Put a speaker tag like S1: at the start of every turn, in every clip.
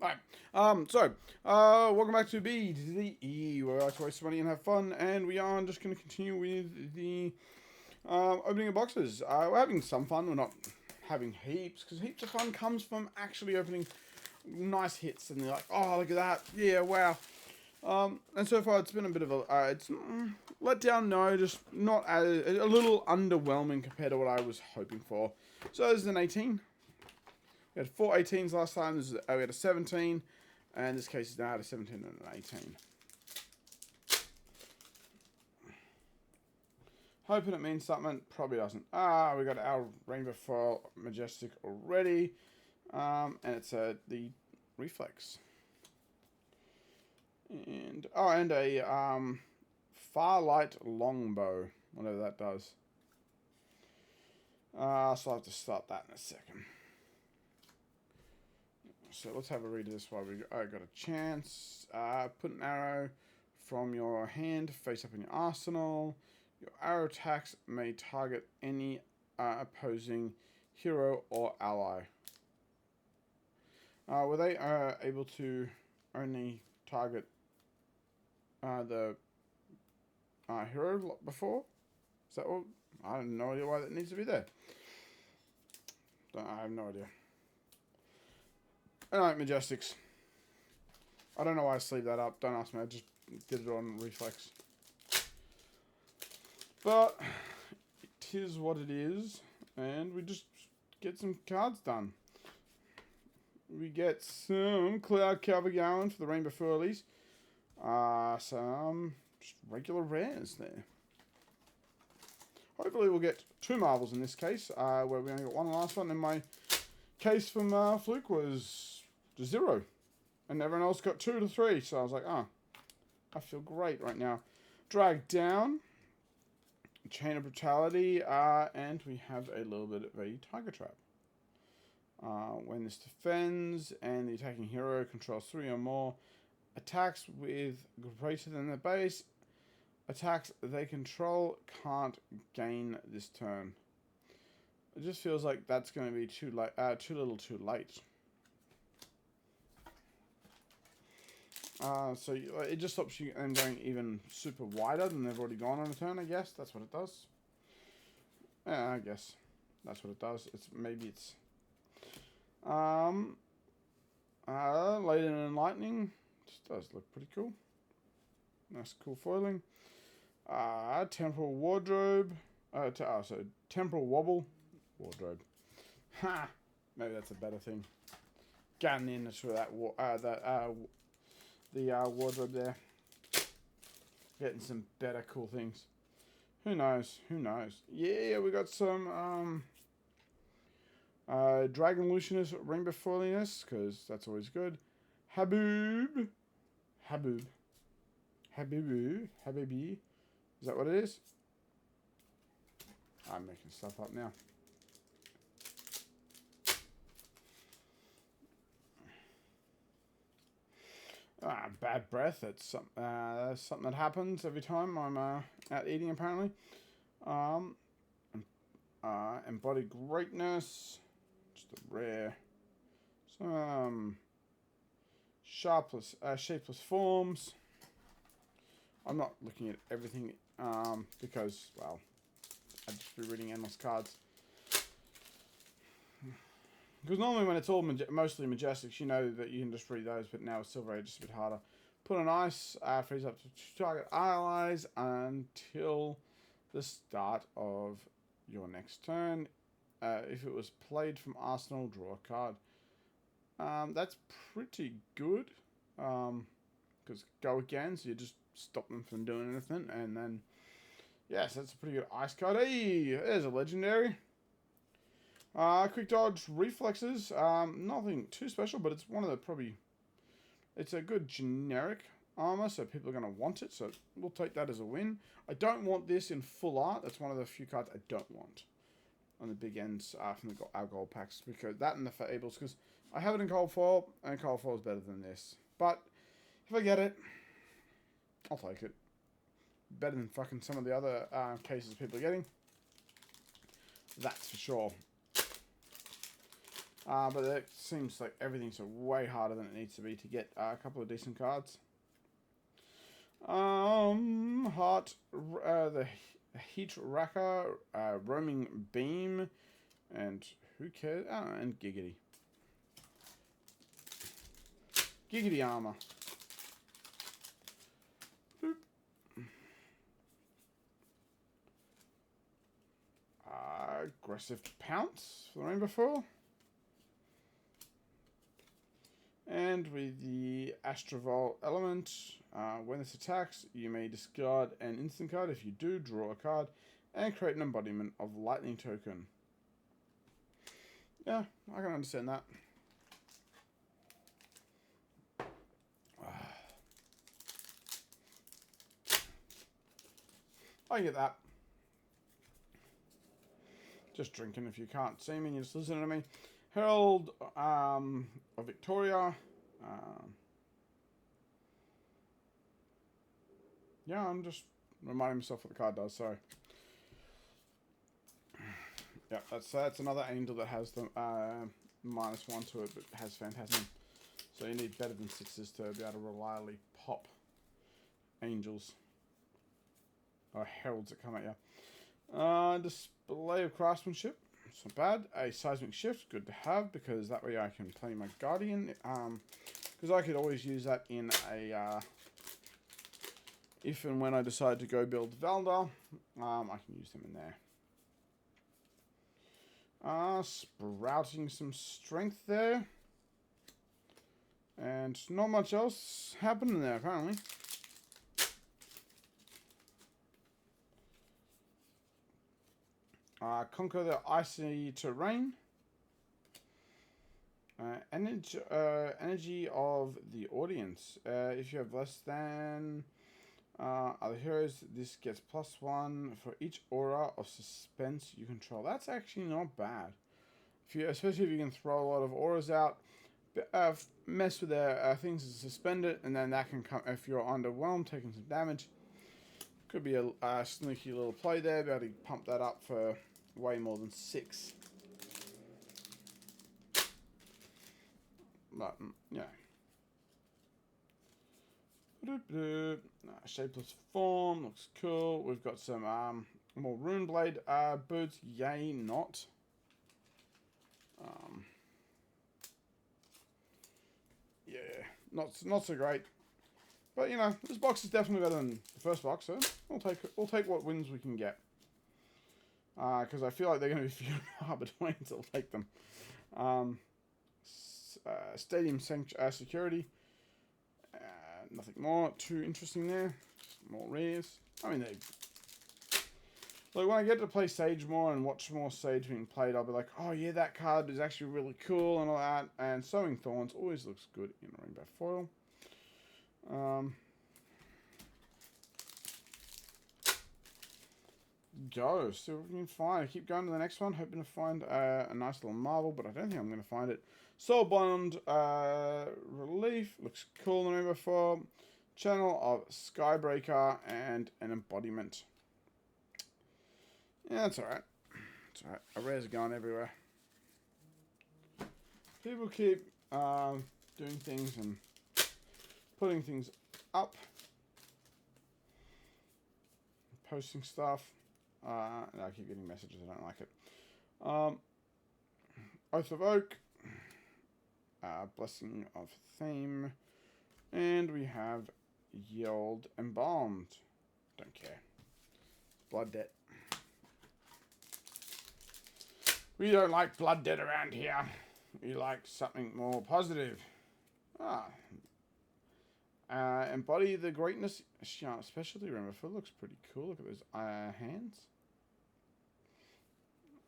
S1: Alright, welcome back to B to the E, where I like to waste money and have fun, and we are just going to continue with the opening of boxes. We're having some fun, we're not having heaps, because heaps of fun comes from actually opening nice hits, and they're like, oh, look at that, yeah, wow. And so far it's been a bit of a, it's let down, no, just not a little underwhelming compared to what I was hoping for. So this is an 18. We had 4 18s last time. We had a 17, and this case is now at a 17 and an 18. Hoping it means something. Probably doesn't. We got our Rainbow Foil Majestic already, and it's the Reflex, and a Farlight Longbow, whatever that does. So I'll have to start that in a second. So let's have a read of this while I got a chance. Put an arrow from your hand face up in your arsenal. Your arrow attacks may target any opposing hero or ally. Were they able to only target the hero before? Is that what? I have no idea why that needs to be there. I have no idea. Alright, Majestics. I don't know why I sleeved that up. Don't ask me. I just did it on reflex. But it is what it is. And we just get some cards done. We get some Cloud Cover going for the Rainbow Furlies. Some just regular rares there. Hopefully we'll get 2 marbles in this case. Where we only got 1 last one. And my case from Fluke was 0, and everyone else got 2 to 3. So I was like, oh, I feel great right now. Drag down, Chain of Brutality, and we have a little bit of a Tiger Trap. When this defends and the attacking hero controls 3 or more attacks with greater than the base, attacks they control can't gain this turn. It just feels like that's going to be too late, too little, too late. So it just stops you them going even super wider than they've already gone on a turn, I guess. That's what it does. Yeah, I guess that's what it does. Maybe it's Laden and Lightning. Just does look pretty cool. Nice cool foiling. Temporal Wardrobe. So Temporal Wobble. Wardrobe. Ha! Maybe that's a better thing. Getting into that wardrobe there. Getting some better cool things. Who knows? Who knows? Yeah, we got some Dragon Lucianus Rainbow Foiliness, because that's always good. Haboob. Habibi. Is that what it is? I'm making stuff up now. Bad breath. That's something that happens every time I'm out eating, apparently. Embodied Greatness. Just a rare. Some shapeless forms. I'm not looking at everything because, well, I'd just be reading endless cards. Because normally when it's all mostly Majestics, you know that you can just read those, but now with Silver Age, it's a bit harder. Put on ice, freeze up to 2 target allies until the start of your next turn. If it was played from Arsenal, draw a card. That's pretty good. Because go again, so you just stop them from doing anything. And then, yes, that's a pretty good ice card. Hey, there's a legendary. Quick dodge reflexes. Nothing too special, but it's one of the it's a good generic armor, so people are going to want it. So we'll take that as a win. I don't want this in full art. That's one of the few cards I don't want on the big ends from our gold packs, because that and the Fables, because I have it in cold foil, and cold foil is better than this. But if I get it, I'll take it. Better than fucking some of the other cases people are getting. That's for sure. But it seems like everything's way harder than it needs to be to get a couple of decent cards. The Heat Racker, Roaming Beam, and who cares? And Giggity. Giggity Armor. Boop. Aggressive Pounce for the Rainbow Foil. And with the Astrovault element, when this attacks, you may discard an instant card. If you do, draw a card and create an embodiment of Lightning Token. Yeah, I can understand that. I get that. Just drinking if you can't see me, you're just listening to me. Herald of Victoria. Yeah, I'm just reminding myself what the card does, sorry. Yeah, that's another angel that has the -1 to it, but has Phantasm. So you need better than 6s to be able to reliably pop angels. Or heralds that come at you. Display of Craftsmanship. It's not bad. A Seismic Shift, good to have, because that way I can play my Guardian. Because I could always use that in a... if and when I decide to go build Valdar, I can use them in there. Sprouting some strength there. And not much else happening there, apparently. Conquer the icy terrain. Energy of the audience. If you have less than other heroes, this gets +1 for each aura of suspense you control. That's actually not bad. Especially if you can throw a lot of auras out, mess with their things to suspend it, and then that can come if you're underwhelmed, taking some damage. Could be a sneaky little play there. Be able to pump that up for way more than 6. But, yeah. Shapeless form, looks cool. We've got some more Runeblade boots. Yay, not. Yeah, not so great. But, you know, this box is definitely better than the first box, so we'll take what wins we can get. Because I feel like they're going to be few and far between, so I'll take them. Stadium Security. Nothing more too interesting there. Just more rares. I mean, like when I get to play Sage more and watch more Sage being played, I'll be like, oh yeah, that card is actually really cool and all that. And Sowing Thorns always looks good in Rainbow Foil. Go. See what we can find. I keep going to the next one, hoping to find a nice little marble, but I don't think I'm going to find it. Soulbond Relief. Looks cool in Rainbow Foil. Channel of Skybreaker and an embodiment. Yeah, that's alright. It's alright. Our rares are going everywhere. People keep doing things and putting things up. Posting stuff. I keep getting messages, I don't like it. Oath of Oak. Blessing of Theme. And we have Yield Embalmed. Don't care. Blood Debt. We don't like blood debt around here. We like something more positive. Embody the Greatness. Specialty Rainbow Foil looks pretty cool. Look at those hands.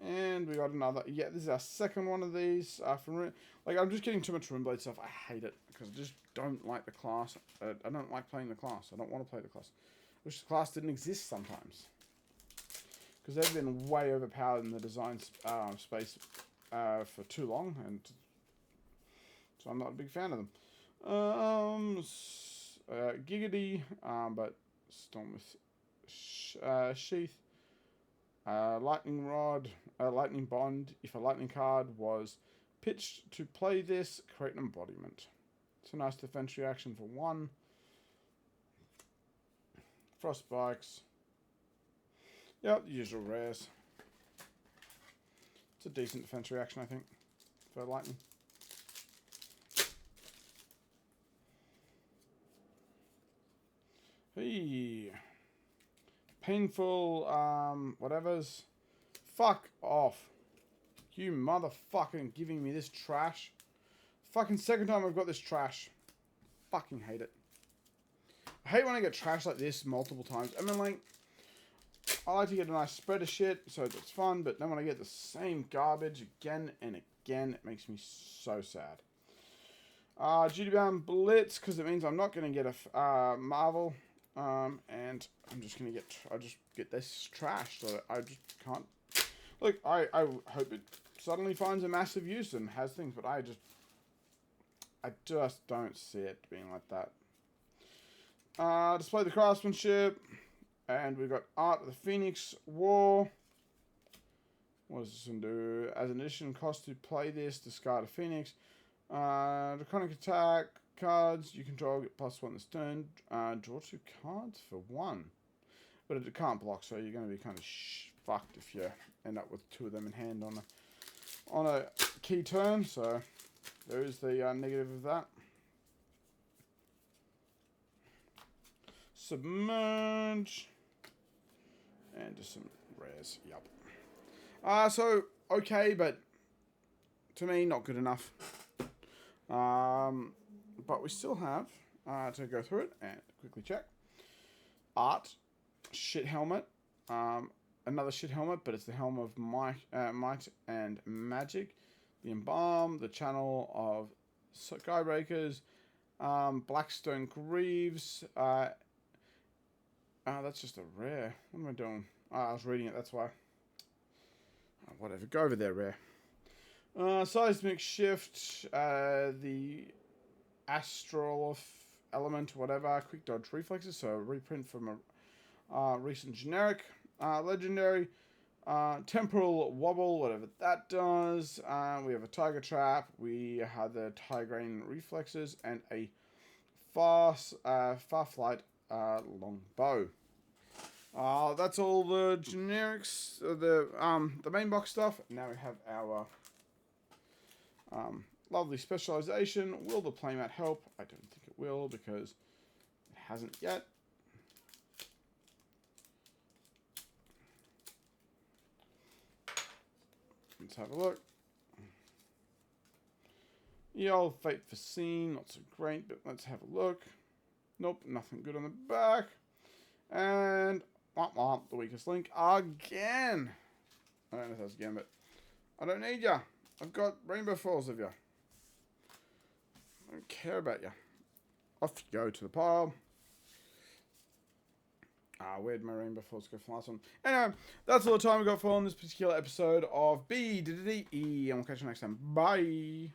S1: And we got another. Yeah, this is our second one of these. From like, I'm just getting too much Runeblade stuff. I hate it because I just don't like the class. I don't like playing the class. I don't want to play the class. I wish the class didn't exist sometimes. Because they've been way overpowered in the design space for too long, and so I'm not a big fan of them. Giggity, but Storm with Sheath, Lightning Rod, Lightning Bond. If a lightning card was Pitch to play this, create an embodiment. It's a nice defense reaction for 1. Frost spikes. Yep, the usual rares. It's a decent defense reaction, I think, for lightning. Hey. Painful, whatevers. Fuck off. You motherfucking giving me this trash. Fucking second time I've got this trash. Fucking hate it. I hate when I get trash like this multiple times. I mean, like, I like to get a nice spread of shit, so it's fun, but then when I get the same garbage again and again, it makes me so sad. Duty Bound Blitz, because it means I'm not going to get a Marvel, and I'm just going to get this trash, so I just can't. Look, I hope it suddenly finds a massive use and has things, but I just don't see it being like that. Display the craftsmanship. And we've got Art of the Phoenix War. What does this one do? As an addition cost to play this, discard a Phoenix. Draconic attack cards. You can draw +1 this turn. Draw 2 cards for 1. But it can't block, so you're going to be kind of fucked if you end up with 2 of them in hand on a key turn. So there is the negative of that. Submerge. And just some rares. Yep. So, okay, but to me, not good enough. But we still have to go through it and quickly check. Art. Shit helmet. Another shit helmet, but it's the helm of might and magic. The embalm. The channel of skybreakers. Blackstone Greaves. That's just a rare. What am I doing? I was reading it, that's why. Whatever, go over there, rare. Seismic Shift, the Astral Element, whatever. Quick Dodge Reflexes, so a reprint from a recent generic. Legendary. Temporal Wobble, whatever that does. We have a Tiger Trap. We have the Tigraine Reflexes and a Farflight long bow. That's all the generics, the main box stuff. Now we have our lovely specialization. Will the playmat help? I don't think it will because it hasn't yet. Let's have a look. The old Fate for Scene, not so great, but let's have a look. Nope, nothing good on the back. And the weakest link again. I don't know if that's again, but I don't need ya. I've got Rainbow Falls of ya. I don't care about ya. Off you go to the pile. Where'd my Rainbow Falls go from last one? Anyway, that's all the time we got for on this particular episode of B-D-D-E, and we'll catch you next time. Bye.